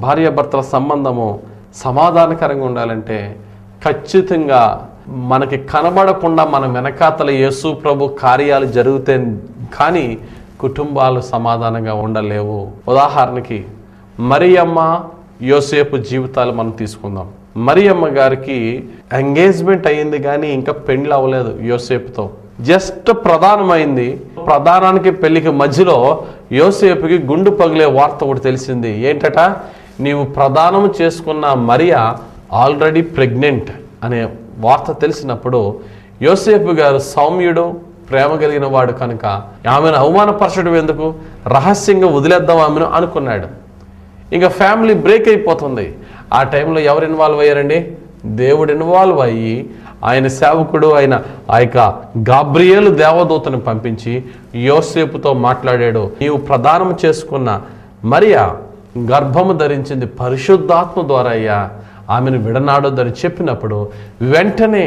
భార్యాభర్తల సంబంధము సమాధానకరంగా ఉండాలంటే ఖచ్చితంగా మనకి కనబడకుండా మన వెనకాతల యేసు ప్రభు కార్యాలు జరిగితే కానీ కుటుంబాలు సమాధానంగా ఉండలేవు. ఉదాహరణకి మరియమ్మ యోసేపు జీవితాలు మనం తీసుకుందాం. మరియమ్మ గారికి ఎంగేజ్మెంట్ అయ్యింది కానీ ఇంకా పెళ్లి అవ్వలేదు యోసేపుతో. జస్ట్ ప్రధానమైంది. ప్రధానానికి పెళ్లికి మధ్యలో యోసేపుకి గుండు పగిలే వార్త ఒకటి తెలిసింది. ఏంటట, నీవు ప్రదానం చేసుకున్న మరియా ఆల్రెడీ ప్రెగ్నెంట్ అనే వార్త తెలిసినప్పుడు యోసేపు గారు సౌమ్యుడు, ప్రేమ కలిగిన వాడు కనుక ఆమెను అవమానపరచడం ఎందుకు, రహస్యంగా వదిలేద్దాం ఆమెను అనుకున్నాడు. ఇంకా ఫ్యామిలీ బ్రేక్ అయిపోతుంది. ఆ టైంలో ఎవరు ఇన్వాల్వ్ అయ్యారండి? దేవుడు ఇన్వాల్వ్ అయ్యి ఆయన సేవకుడు అయిన ఆ యొక్క గాబ్రియేలు దేవదూతను పంపించి యోసేపుతో మాట్లాడాడు. నీవు ప్రదానం చేసుకున్న మరియా గర్భము ధరించింది పరిశుద్ధాత్మ ద్వారా అయ్యా, ఆమెను విడనాడొద్దని చెప్పినప్పుడు వెంటనే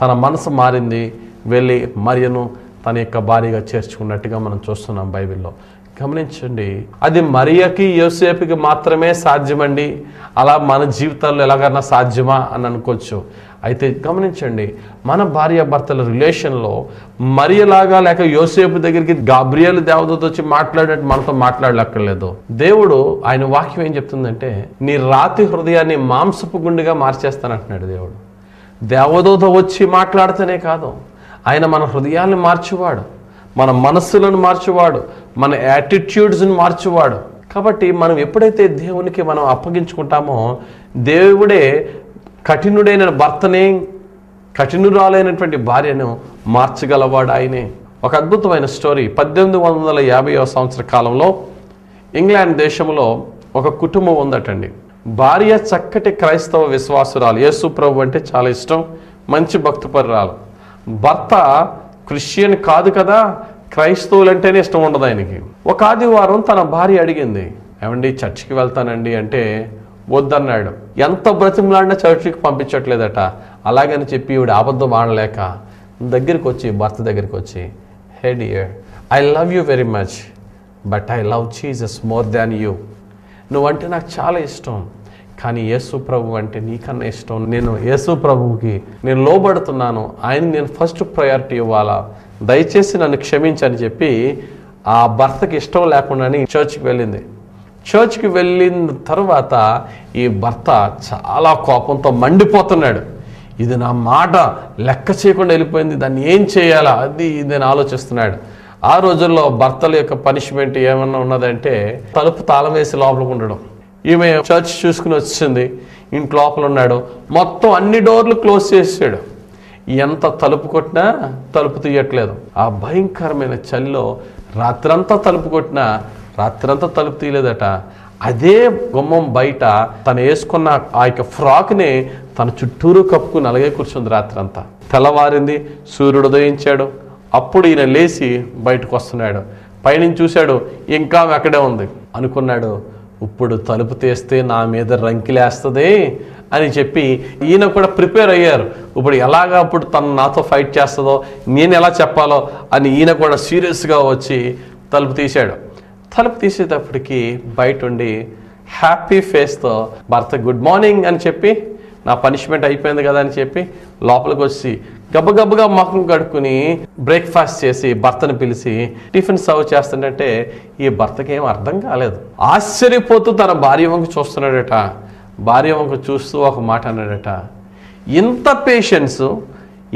తన మనసు మారింది. వెళ్ళి మరియను తన యొక్క భార్యగా చేర్చుకున్నట్టుగా మనం చూస్తున్నాం బైబిల్లో. గమనించండి, అది మరియకి యోసేపుకి మాత్రమే సాధ్యమండి. అలా మన జీవితాల్లో ఎలాగన్నా సాధ్యమా అని అనుకోవచ్చు. అయితే గమనించండి, మన భార్యాభర్తల రిలేషన్లో మరియలాగా లేక యోసేపు దగ్గరికి గాబ్రియేలు దేవదూత వచ్చి మాట్లాడినట్టు మనతో మాట్లాడలేక్కర్లేదు. దేవుడు ఆయన వాక్యం ఏం చెప్తుందంటే, నీ రాతి హృదయాన్ని మాంసపు గుండెగా మార్చేస్తానంటున్నాడు దేవుడు. దేవదూత వచ్చి మాట్లాడితేనే కాదు, ఆయన మన హృదయాన్ని మార్చువాడు, మన మనస్సులను మార్చువాడు, మన యాటిట్యూడ్స్ని మార్చువాడు. కాబట్టి మనం ఎప్పుడైతే దేవునికి మనం అప్పగించుకుంటామో దేవుడే కఠినుడైన భర్తనే కఠినురాలైనటువంటి భార్యను మార్చగలవాడు ఆయనే. ఒక అద్భుతమైన స్టోరీ. 1850వ సంవత్సర కాలంలో ఇంగ్లాండ్ దేశంలో ఒక కుటుంబం ఉందటండి. భార్య చక్కటి క్రైస్తవ విశ్వాసురాలు, యేసు ప్రభు అంటే చాలా ఇష్టం, మంచి భక్తిపరురాలు. భర్త క్రిస్టియన్ కాదు కదా, క్రైస్తవులంటేనే ఇష్టం ఉండదు ఆయనకి. ఒక ఆదివారం తన భార్య అడిగింది, ఏమండి చర్చికి వెళ్తానండి అంటే వద్దన్నాడు. ఎంత బ్రతిమలాడినా చర్చికి పంపించట్లేదట. అలాగని చెప్పి ఈవిడ అబద్ధం ఆడలేక దగ్గరికి వచ్చి భర్త దగ్గరికి వచ్చి, hey dear, I love you very much but I love Jesus more than you. నువ్వంటే నాకు చాలా ఇష్టం, కానీ యేసు ప్రభు అంటే నీకన్నా ఇష్టం. నేను యేసు ప్రభువుకి నేను లోబడుతున్నాను, ఆయన నేను ఫస్ట్ ప్రయారిటీ ఇవ్వాలా, దయచేసి నన్ను క్షమించని చెప్పి ఆ భర్తకి ఇష్టం లేకుండానే చర్చ్కి వెళ్ళింది. చర్చ్కి వెళ్ళిన తర్వాత ఈ భర్త చాలా కోపంతో మండిపోతున్నాడు. ఇది నా మాట లెక్క చేయకుండా వెళ్ళిపోయింది, దాన్ని ఏం చేయాలా అది నేను ఆలోచిస్తున్నాడు. ఆ రోజుల్లో భర్తల యొక్క పనిష్మెంట్ ఏమన్నా ఉన్నదంటే తలుపు తాళం వేసి లోపలికి ఉండడం. ఈమె చర్చ్ చూసుకుని వచ్చింది, ఇంటి లోపల ఉన్నాడు, మొత్తం అన్ని డోర్లు క్లోజ్ చేసాడు. ఎంత తలుపు కొట్టినా తలుపు తీయట్లేదు. ఆ భయంకరమైన చలిలో రాత్రంతా తలుపు కొట్టినా రాత్రంతా తలుపు తీయలేదట. అదే గుమ్మం బయట తను వేసుకున్న ఆ యొక్క ఫ్రాక్ని తన చుట్టూరు కప్పుకుని అలాగే కూర్చుంది రాత్రంతా. తెల్లవారింది, సూర్యుడు ఉదయించాడు. అప్పుడు ఈయన లేచి బయటకు వస్తున్నాడు. పైనుంచి చూశాడు, ఇంకా అక్కడే ఉంది. అనుకున్నాడు, ఇప్పుడు తలుపు తీస్తే నా మీద రంకిలేస్తుంది అని చెప్పి ఈయన కూడా ప్రిపేర్ అయ్యారు. ఇప్పుడు ఎలాగా అప్పుడు తను నాతో ఫైట్ చేస్తుందో, నేను ఎలా చెప్పాలో అని ఈయన కూడా సీరియస్గా వచ్చి తలుపు తీశాడు. తలుపు తీసేటప్పటికి బయట ఉండి హ్యాపీ ఫేస్తో భర్త గుడ్ మార్నింగ్ అని చెప్పి, నా పనిష్మెంట్ అయిపోయింది కదా అని చెప్పి లోపలికి వచ్చి గబగబగా మొహం కడుక్కుని బ్రేక్ఫాస్ట్ చేసి భర్తను పిలిచి టిఫిన్ సర్వ్ చేస్తుంటే ఈ భర్తకి ఏం అర్థం కాలేదు. ఆశ్చర్యపోతూ తన భార్య వంక చూస్తున్నాడట. భార్య వంక చూస్తూ ఒక మాట అన్నాడట, ఇంత పేషెన్స్,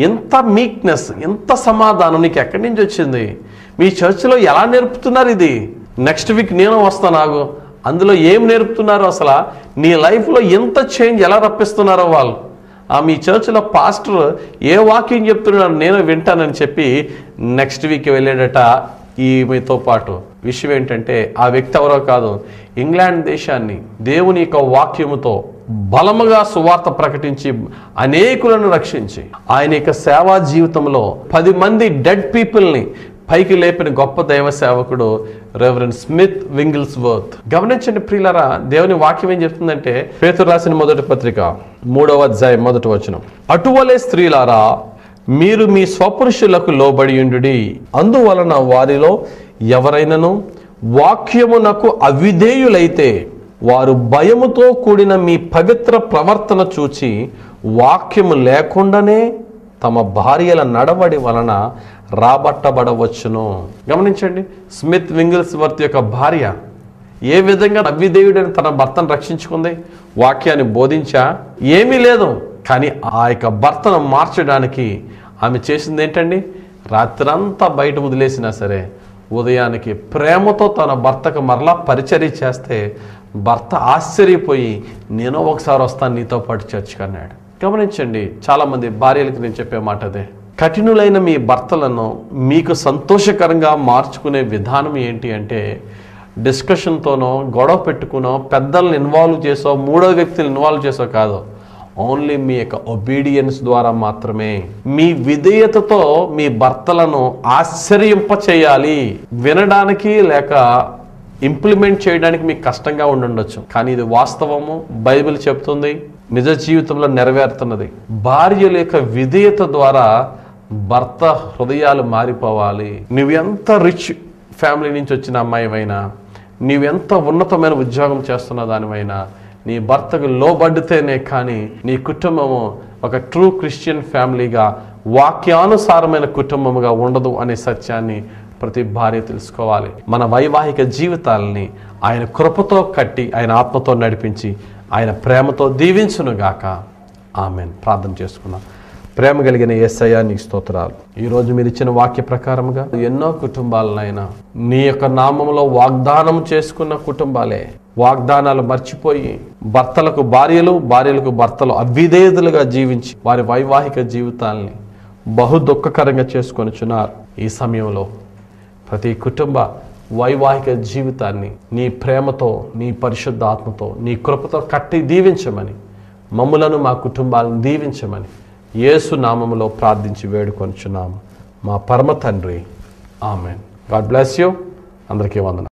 ఇంత మీక్నెస్, ఇంత సమాధానం నీకు ఎక్కడి నుంచి వచ్చింది? మీ చర్చిలో ఎలా నేర్పుతున్నారు ఇది? నెక్స్ట్ వీక్ నేను వస్తాను, అందులో ఏం నేర్పుతున్నారు? అసలు నీ లైఫ్లో ఎంత చేంజ్ ఎలా రప్పిస్తున్నారో వాళ్ళు. మీ చర్చిలో పాస్టర్ ఏ వాక్యం చెప్తున్నారో నేను వింటానని చెప్పి నెక్స్ట్ వీక్ వెళ్ళాడట ఈమెతో పాటు. విషయం ఏంటంటే ఆ వ్యక్తి ఎవరో కాదు, ఇంగ్లాండ్ దేశాన్ని దేవుని యొక్క వాక్యముతో బలముగా సువార్త ప్రకటించి అనేకులను రక్షించి ఆయన యొక్క సేవా జీవితంలో 10 మంది డెడ్ పీపుల్ని పైకి లేపిన గొప్ప దైవ సేవకుడు రెవరెండ్ స్మిత్ వింగిల్స్వర్త్. గమనించండి ప్రియులారా, దేవుని వాక్యం ఏం చెప్తుందంటే పేతురు రాసిన మొదటి పత్రిక 3వ అధ్యాయం 1వ వచనం, అటువలే స్త్రీలారా మీరు మీ స్వపురుషులకు లోబడి ఉండుడి, అందువలన వారిలో ఎవరైనను వాక్యమునకు అవిధేయులైతే వారు భయముతో కూడిన మీ పవిత్ర ప్రవర్తన చూచి వాక్యము లేకుండానే తమ భార్యల నడవడి వలన రాబట్టబడవచ్చును. గమనించండి, స్మిత్ వింగిల్స్వర్త్ యొక్క భార్య ఏ విధంగా అవిధేయుడని తన భర్తను రక్షించుకుంది? వాక్యాన్ని బోధించా? ఏమీ లేదు. కానీ ఆ యొక్క భర్తను మార్చడానికి ఆమె చేసింది ఏంటండి? రాత్రంతా బయట వదిలేసినా సరే ఉదయానికి ప్రేమతో తన భర్తకు మరలా పరిచర్య చేస్తే భర్త ఆశ్చర్యపోయి, నేను ఒకసారి వస్తాను నీతో పాటు చర్చికి అన్నాడు. గమనించండి, చాలామంది భార్యలకు నేను చెప్పే మాట అదే. కఠినులైన మీ భర్తలను మీకు సంతోషకరంగా మార్చుకునే విధానం ఏంటి అంటే, డిస్కషన్తోనో గొడవ పెట్టుకునో పెద్దల్ని ఇన్వాల్వ్ చేసో మూడో వ్యక్తిని ఇన్వాల్వ్ చేసో కాదు, ఓన్లీ మీ యొక్క ఒబీడియన్స్ ద్వారా మాత్రమే. మీ విధేయతతో మీ భర్తలను ఆశ్చర్యింప చేయాలి. వినడానికి లేక ఇంప్లిమెంట్ చేయడానికి మీకు కష్టంగా ఉండొచ్చు, కానీ ఇది వాస్తవము. బైబిల్ చెప్తుంది, నిజ జీవితంలో నెరవేరుతున్నది. భార్యల యొక్క విధేయత ద్వారా భర్త హృదయాలు మారిపోవాలి. నువ్వెంత రిచ్ ఫ్యామిలీ నుంచి వచ్చిన అమ్మాయివైనా, నీవెంత ఉన్నతమైన ఉద్యోగం చేస్తున్న దానివైనా, నీ భర్తకు లోబడితేనే కానీ నీ కుటుంబము ఒక ట్రూ క్రిస్టియన్ ఫ్యామిలీగా, వాక్యానుసారమైన కుటుంబముగా ఉండదు అనే సత్యాన్ని ప్రతి భార్య తెలుసుకోవాలి. మన వైవాహిక జీవితాలని ఆయన కృపతో కట్టి, ఆయన ఆత్మతో నడిపించి, ఆయన ప్రేమతో దీవించునుగాక. ఆమెన్. ప్రార్థన చేసుకున్నాం. ప్రేమ కలిగిన యేసయ్యా నీకు స్తోత్రాలు. ఈరోజు మీరు ఇచ్చిన వాక్య ప్రకారముగా ఎన్నో కుటుంబాలనైనా నీ యొక్క నామములో వాగ్దానం చేసుకున్న కుటుంబాలే వాగ్దానాలు మర్చిపోయి భర్తలకు భార్యలు, భార్యలకు భర్తలు అవిధేయులుగా జీవించి వారి వైవాహిక జీవితాలని బహు దుఃఖకరంగా చేసుకొనిచున్నారు. ఈ సమయంలో ప్రతి కుటుంబ వైవాహిక జీవితాన్ని నీ ప్రేమతో, నీ పరిశుద్ధ ఆత్మతో, నీ కృపతో కట్టి దీవించమని, మమ్ములను మా కుటుంబాలను దీవించమని యేసు నామములో ప్రార్థించి వేడుకొనుచున్నాము మా పరమ తండ్రి. ఆమెన్. God bless you. అందరికీ వందనాలు.